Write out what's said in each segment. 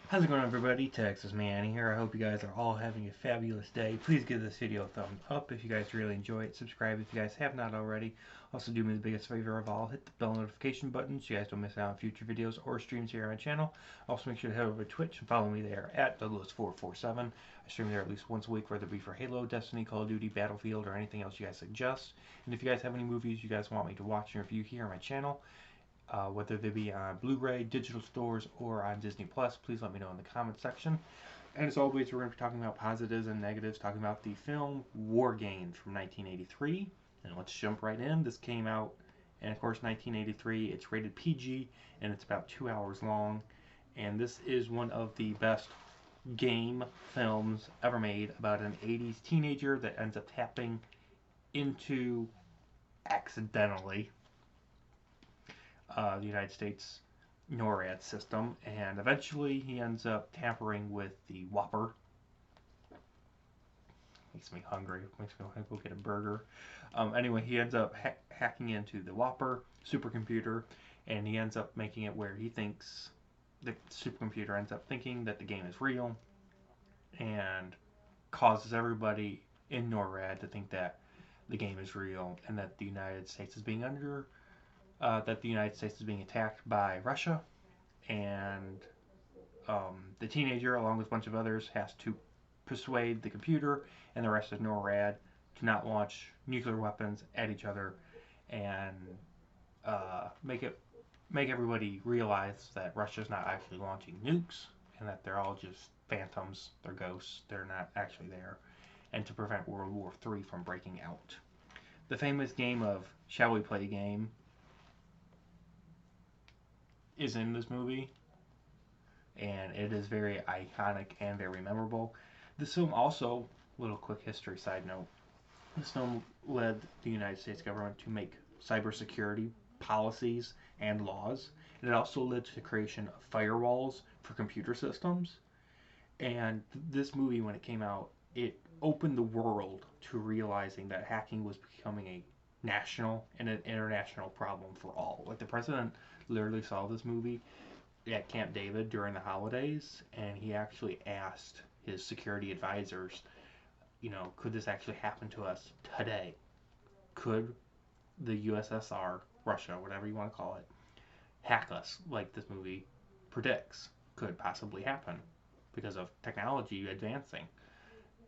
How's it going, everybody? Texas Man here. I hope you guys are all having a fabulous day. Please give this video a thumbs up if you guys really enjoy it. Subscribe if you guys have not already. Also, do me the biggest favor of all, hit the bell notification button so you guys don't miss out on future videos or streams here on my channel. Also, make sure to head over to Twitch and follow me there at Douglas447. I stream there at least once a week, whether it be for Halo, Destiny, Call of Duty, Battlefield, or anything else you guys suggest. And if you guys have any movies you guys want me to watch and review here on my channel, whether they be on Blu-ray, digital stores, or on Disney Plus, please let me know in the comment section. And as always, we're going to be talking about positives and negatives, talking about the film War Games from 1983. And let's jump right in. This came out in, of course, 1983. It's rated PG, and it's about 2 hours long. And this is one of the best game films ever made about an 80s teenager that ends up tapping into, accidentally, the United States NORAD system, and eventually he ends up tampering with the Whopper. Makes me hungry. Makes me want to go get a burger. Anyway, he ends up hacking into the Whopper supercomputer, and he ends up making it where he thinks the supercomputer ends up thinking that the game is real, and causes everybody in NORAD to think that the game is real and that the United States is being attacked by Russia, and the teenager, along with a bunch of others, has to persuade the computer and the rest of NORAD to not launch nuclear weapons at each other, and make everybody realize that Russia's not actually launching nukes and that they're all just phantoms, they're ghosts, they're not actually there, and to prevent World War III from breaking out. The famous game of Shall We Play a Game is in this movie, and it is very iconic and very memorable. This film also, little quick history side note, this film led the United States government to make cybersecurity policies and laws, and it also led to the creation of firewalls for computer systems. And this movie, when it came out, it opened the world to realizing that hacking was becoming a national and an international problem for all. Like, the president literally saw this movie at Camp David during the holidays, and he actually asked his security advisors, could this actually happen to us today? Could the USSR, Russia, whatever you want to call it, hack us like this movie predicts could possibly happen because of technology advancing?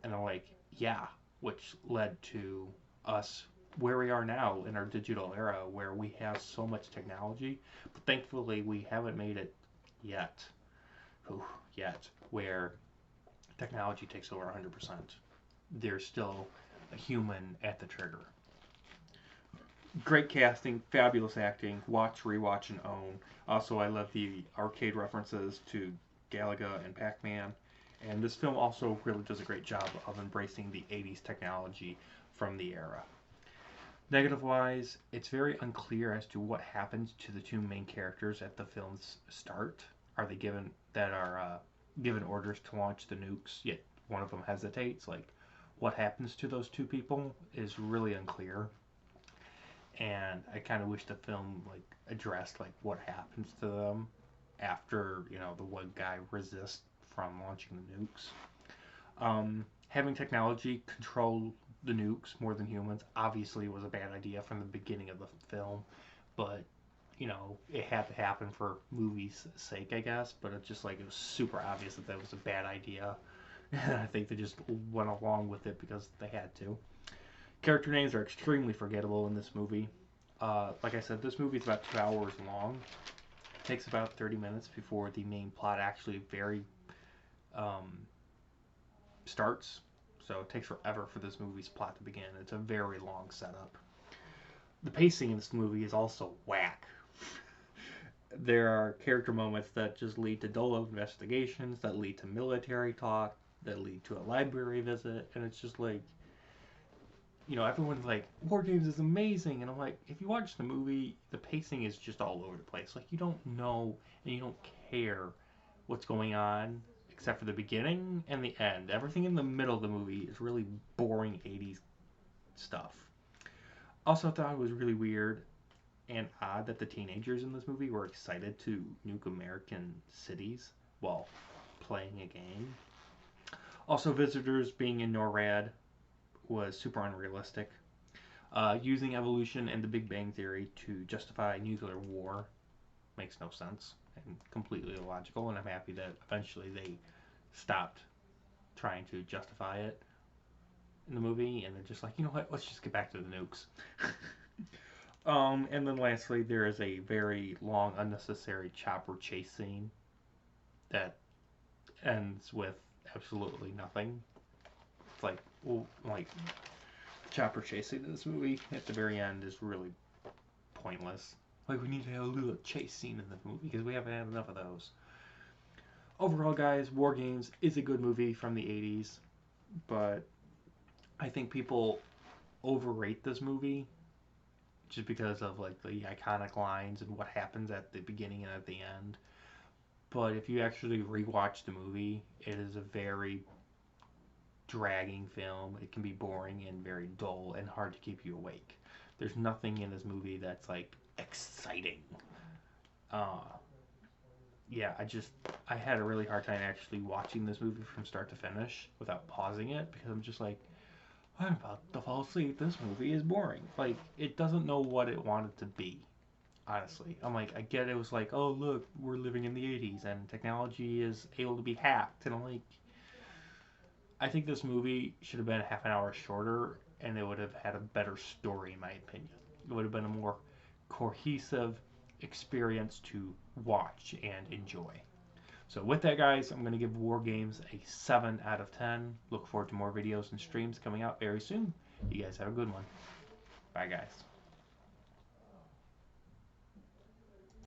And they're like, yeah, which led to us where we are now in our digital era, where we have so much technology, but thankfully we haven't made it yet, where technology takes over 100%. There's still a human at the trigger. Great casting, fabulous acting, watch, rewatch, and own. Also, I love the arcade references to Galaga and Pac-Man. And this film also really does a great job of embracing the 80s technology from the era. Negative wise, it's very unclear as to what happens to the two main characters at the film's start. Are they given orders to launch the nukes, yet one of them hesitates? Like, what happens to those two people is really unclear. And I kind of wish the film addressed what happens to them after the one guy resists from launching the nukes. Having technology control the nukes more than humans obviously was a bad idea from the beginning of the film, but it had to happen for movies' sake, I guess. But it's just it was super obvious that that was a bad idea, and I think they just went along with it because they had to. Character names are extremely forgettable in this movie. Like I said, this movie is about 2 hours long. It takes about 30 minutes before the main plot actually um, starts. So it takes forever for this movie's plot to begin. It's a very long setup. The pacing in this movie is also whack. There are character moments that just lead to dull investigations, that lead to military talk, that lead to a library visit, and it's just everyone's like, War Games is amazing, and I'm like, if you watch the movie, the pacing is just all over the place. Like, you don't know and you don't care what's going on except for the beginning and the end. Everything in the middle of the movie is really boring 80s stuff. Also, I thought it was really weird and odd that the teenagers in this movie were excited to nuke American cities. Well, playing a game. Also, visitors being in NORAD was super unrealistic. Using evolution and the Big Bang Theory to justify nuclear war makes no sense and completely illogical, and I'm happy that eventually they stopped trying to justify it in the movie, and they're just like, you know what, let's just get back to the nukes. And then lastly, there is a very long, unnecessary chopper chase scene that ends with absolutely nothing. It's like, well, like chopper chasing in this movie at the very end is really pointless. Like, we need to have a little chase scene in the movie because we haven't had enough of those. Overall, guys, War Games is a good movie from the 80s, but I think people overrate this movie just because of like the iconic lines and what happens at the beginning and at the end. But if you actually rewatch the movie, it is a very dragging film. It can be boring and very dull and hard to keep you awake. There's nothing in this movie that's like exciting. Uh, yeah, I had a really hard time actually watching this movie from start to finish without pausing it because I'm just like, I'm about to fall asleep. This movie is boring. Like, it doesn't know what it wanted to be, honestly. I'm like, I get it was like, oh, look, we're living in the 80s and technology is able to be hacked. And I'm like, I think this movie should have been half an hour shorter and it would have had a better story, in my opinion. It would have been a more cohesive experience to watch and enjoy. So with that, guys, I'm going to give War Games a 7 out of 10. Look forward to more videos and streams coming out very soon. You guys have a good one. Bye, guys.